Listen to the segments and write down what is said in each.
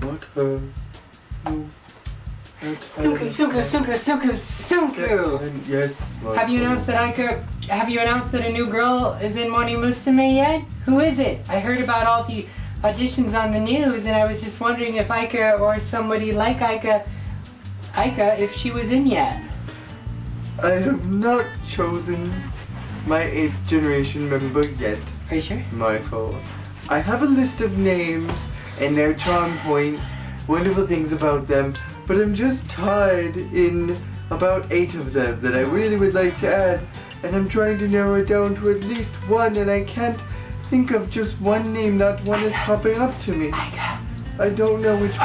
What her? No. Sunku. Yes. Have you announced that a new girl is in Morning Musume yet? Who is it? I heard about all the auditions on the news, and I was just wondering if Aika or somebody like Aika, if she was in yet. I have not chosen my 8th generation member yet. Are you sure? Michael. I have a list of names and their charm points, wonderful things about them, but I'm just tied in about 8 of them that I really would like to add, and I'm trying to narrow it down to at least one, and I can't think of just one name. Not one is popping up to me. Aika. I don't know which one.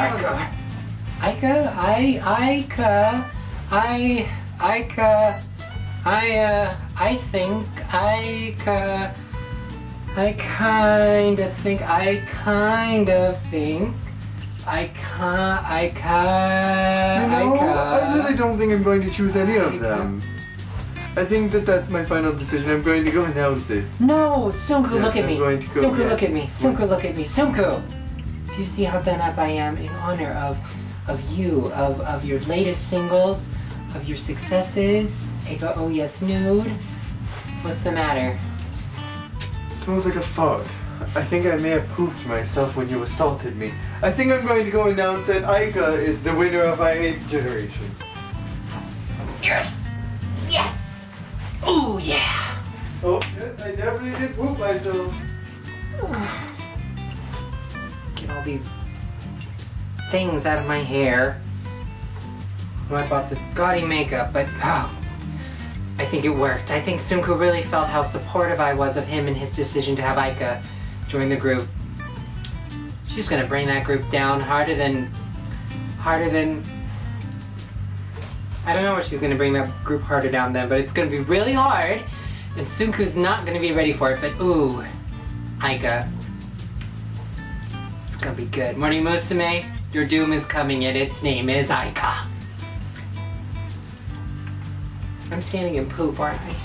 I kind of think You know, I really don't think I'm going to choose any of them. I think that that's my final decision. I'm going to go announce it. No, Sunku, Yes, look at I'm me. going to go, Sunku, yes. look at me. Sunku, look at me. Sunku! Do you see how done up I am in honor of you, of your latest singles, of your successes? Egao Yes Nude. What's the matter? It smells like a fart. I think I may have pooped myself when you assaulted me. I think I'm going to go announce that Aika is the winner of my 8th generation. Yes! Yes! Ooh, yeah! Oh, yes, I definitely did poop myself. Get all these things out of my hair. Wipe off the gaudy makeup, but I think it worked. I think Sunku really felt how supportive I was of him and his decision to have Aika join the group. She's gonna bring that group down harder than... I don't know what she's gonna bring that group harder down than, but it's gonna be really hard, and Sunku's not gonna be ready for it, but ooh, Aika. It's gonna be good. Morning Musume, your doom is coming and its name is Aika. I'm standing in poop, aren't I?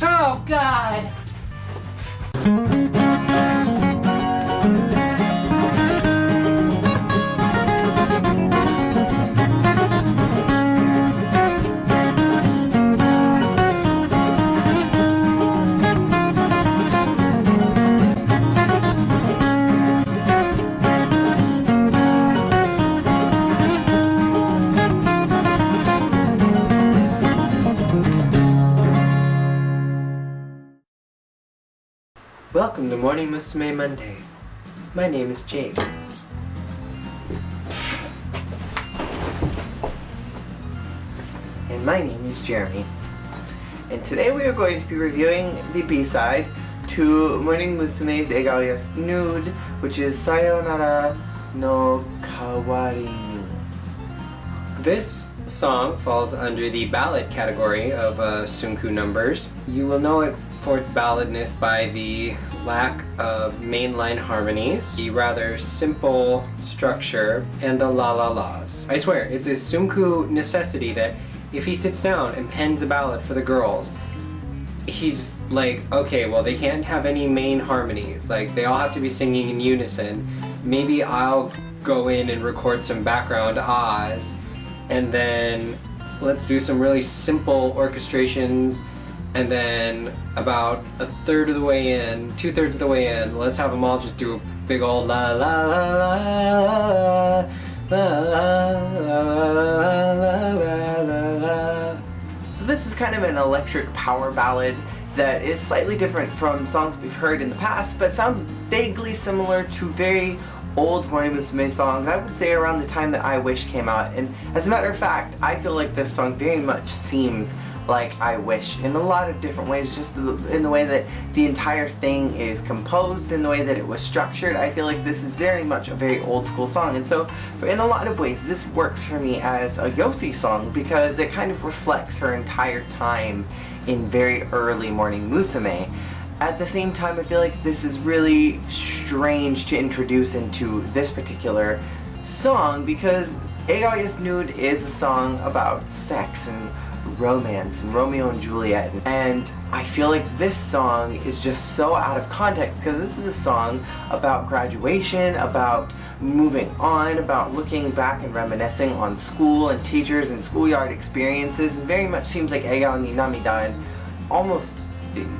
Oh, God! Welcome to Morning Musume Monday. My name is Jake. And my name is Jeremy. And today we are going to be reviewing the B-side to Morning Musume's Egao Yes Nude, which is Sayonara no Kawari. This song falls under the ballad category of Sunku numbers. You will know it for its balladness by the lack of mainline harmonies, the rather simple structure, and the la-la-las. I swear, it's a Sunku necessity that if he sits down and pens a ballad for the girls, he's like, okay, well they can't have any main harmonies, like they all have to be singing in unison. Maybe I'll go in and record some background ahs, and then let's do some really simple orchestrations, and then about a third of the way in, 2/3 of the way in, let's have them all just do a big old la la la la la la la la. So this is kind of an electric power ballad that is slightly different from songs we've heard in the past, but sounds vaguely similar to very old Morning Musume songs, I would say around the time that I Wish came out. And as a matter of fact, I feel like this song very much seems like I Wish in a lot of different ways, just in the way that the entire thing is composed, in the way that it was structured. I feel like this is very much a very old school song, and so in a lot of ways this works for me as a Yossi song because it kind of reflects her entire time in very early Morning Musume. At the same time, I feel like this is really strange to introduce into this particular song because Egao Yes Nude is a song about sex and romance and Romeo and Juliet, and I feel like this song is just so out of context because this is a song about graduation, about moving on, about looking back and reminiscing on school and teachers and schoolyard experiences, and very much seems like Egao ni Namida in almost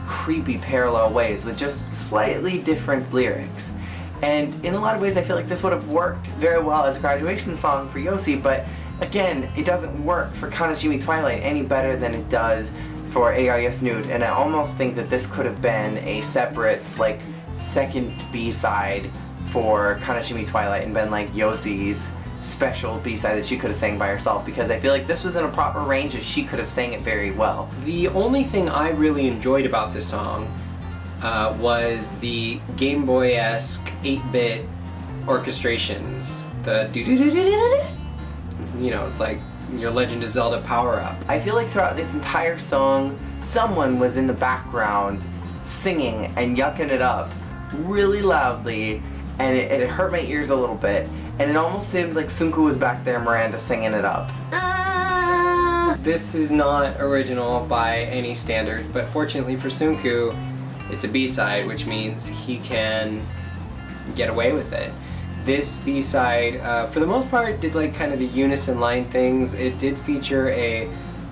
creepy parallel ways with just slightly different lyrics. And in a lot of ways I feel like this would have worked very well as a graduation song for Yoshi, but again, it doesn't work for Kanashimi Twilight any better than it does for Egao Yes Nude, and I almost think that this could have been a separate, like, second B-side for Kanashimi Twilight and been like Yoshi's special B-side that she could have sang by herself, because I feel like this was in a proper range and she could have sang it very well. The only thing I really enjoyed about this song was the Game Boy-esque 8-bit orchestrations. The do-do-do-do-do-do. You know, it's like your Legend of Zelda power-up. I feel like throughout this entire song, someone was in the background singing and yucking it up really loudly, and it hurt my ears a little bit, and it almost seemed like Sunku was back there, Miranda singing it up. This is not original by any standards, but fortunately for Sunku, it's a B-side, which means he can get away with it. This B-side, for the most part, did like kind of the unison line things. It did feature a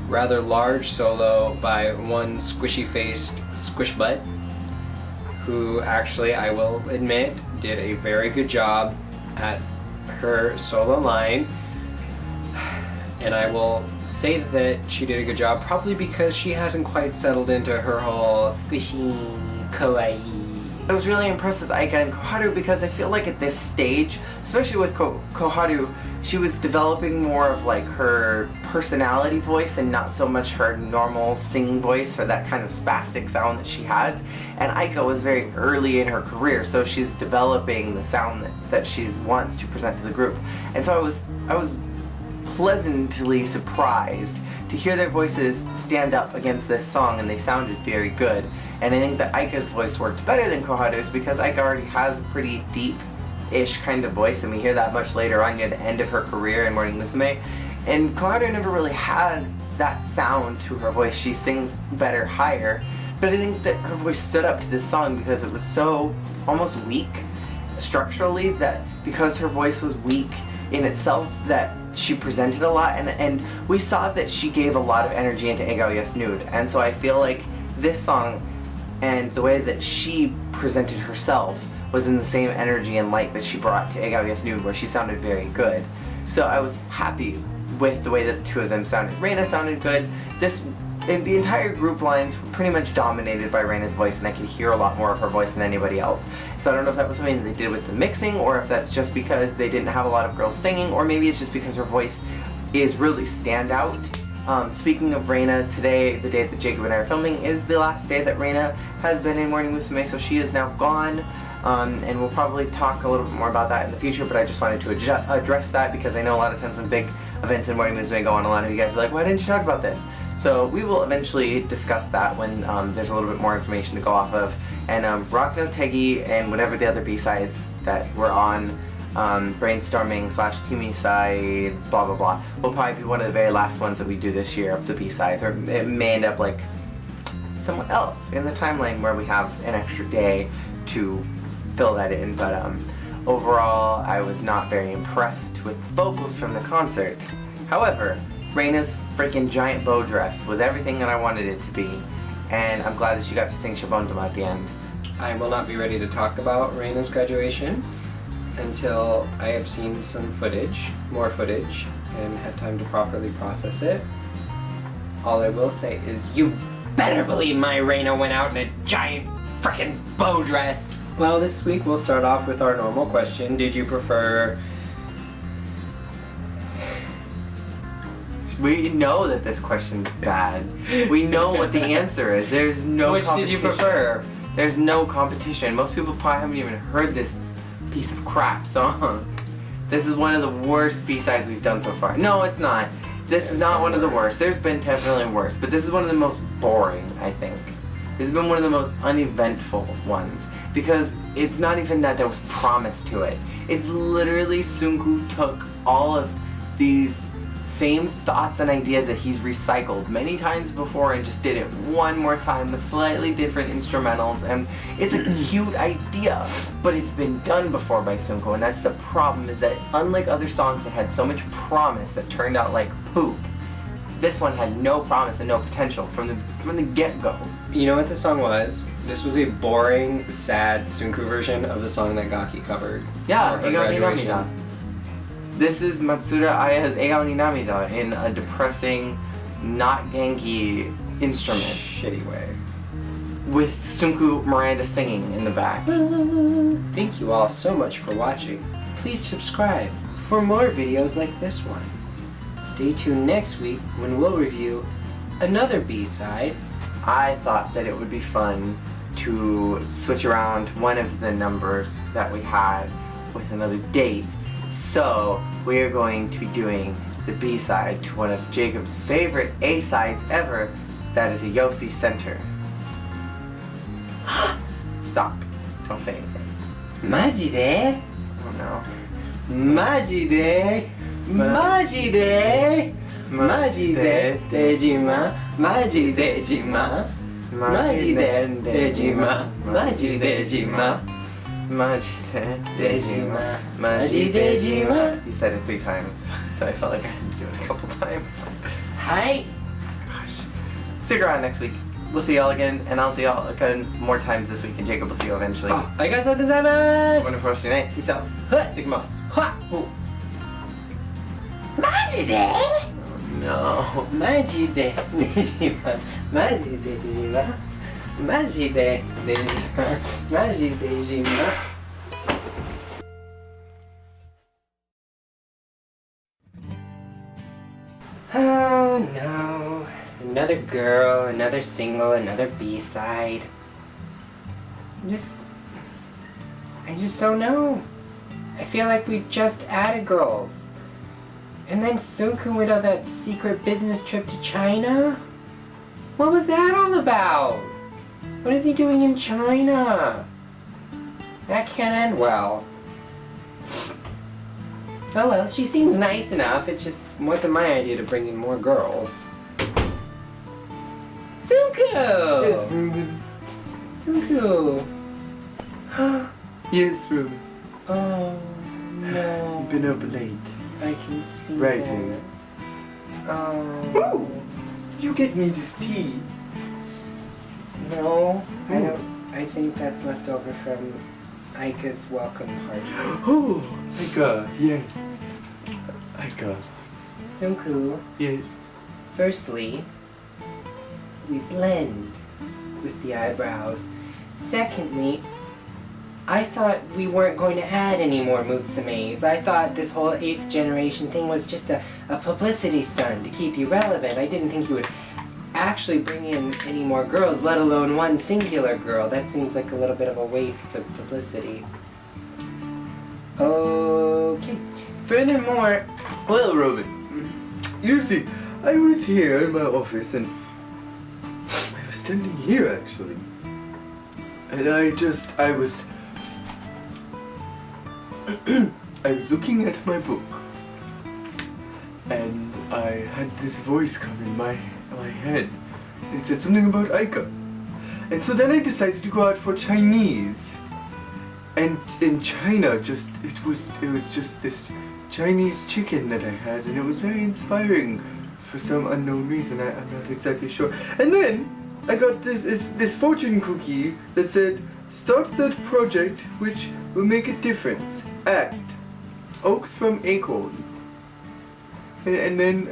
rather large solo by one squishy-faced squish butt, who actually, I will admit, did a very good job at her solo line. And I will say that she did a good job, probably because she hasn't quite settled into her whole squishy, kawaii. I was really impressed with Aika and Koharu because I feel like at this stage, especially with Koharu, she was developing more of like her personality voice and not so much her normal singing voice or that kind of spastic sound that she has. And Aika was very early in her career, so she's developing the sound that she wants to present to the group. And so I was pleasantly surprised to hear their voices stand up against this song, and they sounded very good. And I think that Aika's voice worked better than Koharu's because Aika already has a pretty deep-ish kind of voice, and we hear that much later on near the end of her career in Morning Musume. And Koharu never really has that sound to her voice. She sings better higher, but I think that her voice stood up to this song because it was so almost weak structurally, that because her voice was weak in itself, that she presented a lot, and we saw that she gave a lot of energy into Egao Yes Nude. And so I feel like this song and the way that she presented herself was in the same energy and light that she brought to Egao Yes Nude, where she sounded very good. So I was happy with the way that the two of them sounded. Reina sounded good. The entire group lines were pretty much dominated by Reina's voice, and I could hear a lot more of her voice than anybody else. So I don't know if that was something that they did with the mixing, or if that's just because they didn't have a lot of girls singing, or maybe it's just because her voice is really standout. Speaking of Reina, today, the day that Jacob and I are filming, is the last day that Reina has been in Morning Musume, so she is now gone. And we'll probably talk a little bit more about that in the future, but I just wanted to address that because I know a lot of times when big events in Morning Musume go on, a lot of you guys are like, why didn't you talk about this? So we will eventually discuss that when there's a little bit more information to go off of. And Rock no Tegi and whatever the other B-sides that were on brainstorming / Kimi side, blah blah blah, will probably be one of the very last ones that we do this year of the B-sides, or it may end up like someone else in the timeline where we have an extra day to fill that in. But overall, I was not very impressed with the vocals from the concert. However, Reina's freaking giant bow dress was everything that I wanted it to be, and I'm glad that she got to sing Shabondama at the end. I will not be ready to talk about Reina's graduation until I have seen some footage, more footage, and had time to properly process it. All I will say is, you better believe my Reina went out in a giant frickin' bow dress! Well, this week we'll start off with our normal question. Did you prefer... We know that this question's bad. We know what the answer is. There's no Which competition. did you prefer? There's no competition. Most people probably haven't even heard this piece of crap song. This is one of the worst B-sides we've done so far. No, it's not. This is not one of the worst. There's been definitely worse, but this is one of the most boring, I think. This has been one of the most uneventful ones, because it's not even that there was promise to it. It's literally Sunku took all of these same thoughts and ideas that he's recycled many times before and just did it one more time with slightly different instrumentals. And it's a cute idea, but it's been done before by Sunko, and that's the problem, is that unlike other songs that had so much promise that turned out like poop, this one had no promise and no potential from the get-go. You know what the song was? This was a boring, sad Sunku version of the song that Gaki covered. Yeah, for her Egao Ni graduation. Namida. This is Matsuda Aya's Egao Ni Namida in a depressing, not Genki instrument Shitty way. with Sunku Miranda singing in the back. Thank you all so much for watching. Please subscribe for more videos like this one. Stay tuned next week when we'll review another B-side. I thought that it would be fun to switch around one of the numbers that we had with another date. So we are going to be doing the B-side to one of Jacob's favorite A-sides ever. That is a Yossi Center. Stop. Don't say anything. Maji de? Oh no. Maji de? Maji de? Maji de Dejima? Maji Dejima? Maji de Dejima? Maji Dejima? Maji Dejima. Maji Dejima. He said it 3 times, so I felt like I had to do it a couple times. Hi. Gosh. Stick around next week. We'll see y'all again, and I'll see y'all again more times this week, and Jacob will see you eventually. Arigatou gozaimasu. Wonderful rest of your night. Peace out. Big mouse. Ha! Oh. Maji de? No. Maji de Dejima? Maji Dejima? Maji de Dejima? Maji Dejima? Oh no. Another girl, another single, another B-side. I just don't know. I feel like we just added girls. And then Sunku went on that secret business trip to China? What was that all about? What is he doing in China? That can't end well. Oh well, she seems nice enough. It's just wasn't my idea to bring in more girls. Sunku! Yes, Ruben. Sunku! Yes, Ruben. Oh no. You've been up late. I can see Right that. here. Oh. Oh! You get me this tea. No, I don't. I think that's left over from Aika's welcome party. Oh, Aika, yes. Aika, Sunku, yes. firstly, we blend with the eyebrows. Secondly, I thought we weren't going to add any more Mutsumes. I thought this whole 8th generation thing was just a publicity stunt to keep you relevant. I didn't think you would actually bring in any more girls, let alone one singular girl. That seems like a little bit of a waste of publicity. Okay. Furthermore, Well, Ruben, you see, I was here in my office and I was standing here actually. And I was I was looking at my book and I had this voice come in my head. It said something about Aika. And so then I decided to go out for Chinese. And in China, it was just this Chinese chicken that I had, and it was very inspiring for some unknown reason. I'm not exactly sure. And then I got this fortune cookie that said, "Start that project which will make a difference. Act. Oaks from acorns." And then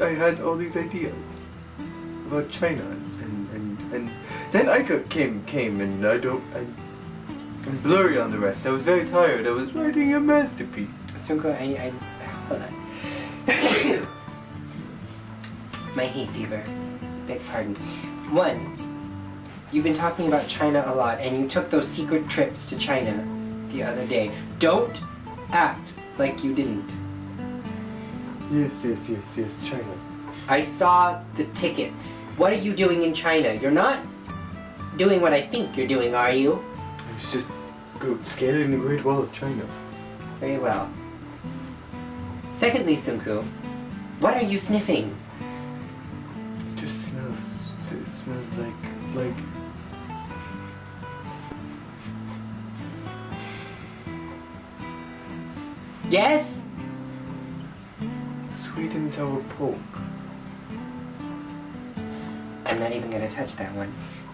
I had all these ideas about China, and then Aika came, and I was blurry on the rest. I was very tired. I was writing a masterpiece. Sunko, hold on. My hay fever. Beg pardon. 1, you've been talking about China a lot, and you took those secret trips to China the other day. Don't act like you didn't. Yes, China. I saw the tickets. What are you doing in China? You're not doing what I think you're doing, are you? I was just scaling the Great Wall of China. Very well. Secondly, Sunku, What are you sniffing? It just smells. It smells like. Yes? Sweet and sour pork. I'm not even gonna touch that one.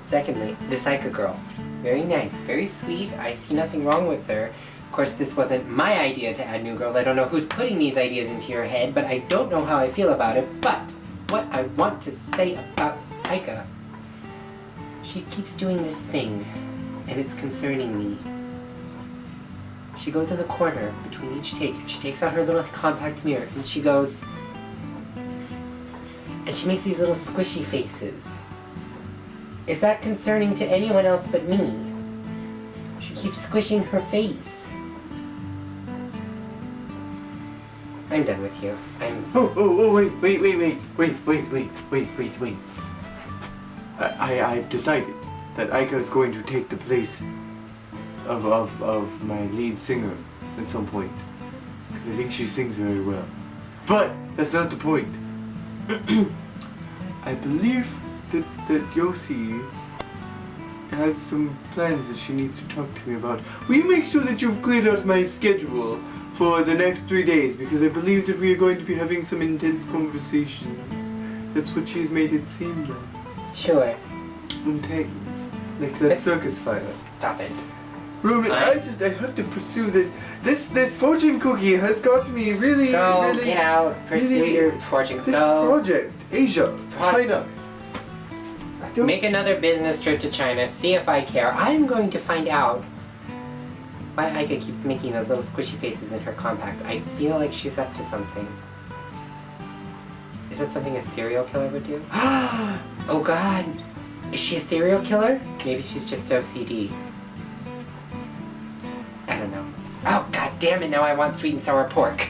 Secondly, the Psycho girl. Very nice, very sweet. I see nothing wrong with her. Of course, this wasn't my idea to add new girls. I don't know who's putting these ideas into your head, but I don't know how I feel about it. But what I want to say about Taika, she keeps doing this thing, and it's concerning me. She goes in the corner between each take, and she takes out her little compact mirror, and she goes, and she makes these little squishy faces. Is that concerning to anyone else but me? She keeps squishing her face. I'm done with you. Wait. I've decided that Aika is going to take the place of my lead singer at some point. Because I think she sings very well. But that's not the point. I believe that Yossi has some plans that she needs to talk to me about. Will you make sure that you've cleared out my schedule for the next 3 days? Because I believe that we are going to be having some intense conversations. That's what she's made it seem like. Sure. Intense. Like that circus fire. Stop it. Roman, I have to pursue this. This fortune cookie has got me really, really. Get out. Pursue your fortune cookie. This project, Asia, China. Make another business trip to China. See if I care. I'm going to find out why Aika keeps making those little squishy faces in her compact. I feel like she's up to something. Is that something a serial killer would do? Oh God. Is she a serial killer? Maybe she's just OCD. I don't know. Oh God damn it! Now I want sweet and sour pork.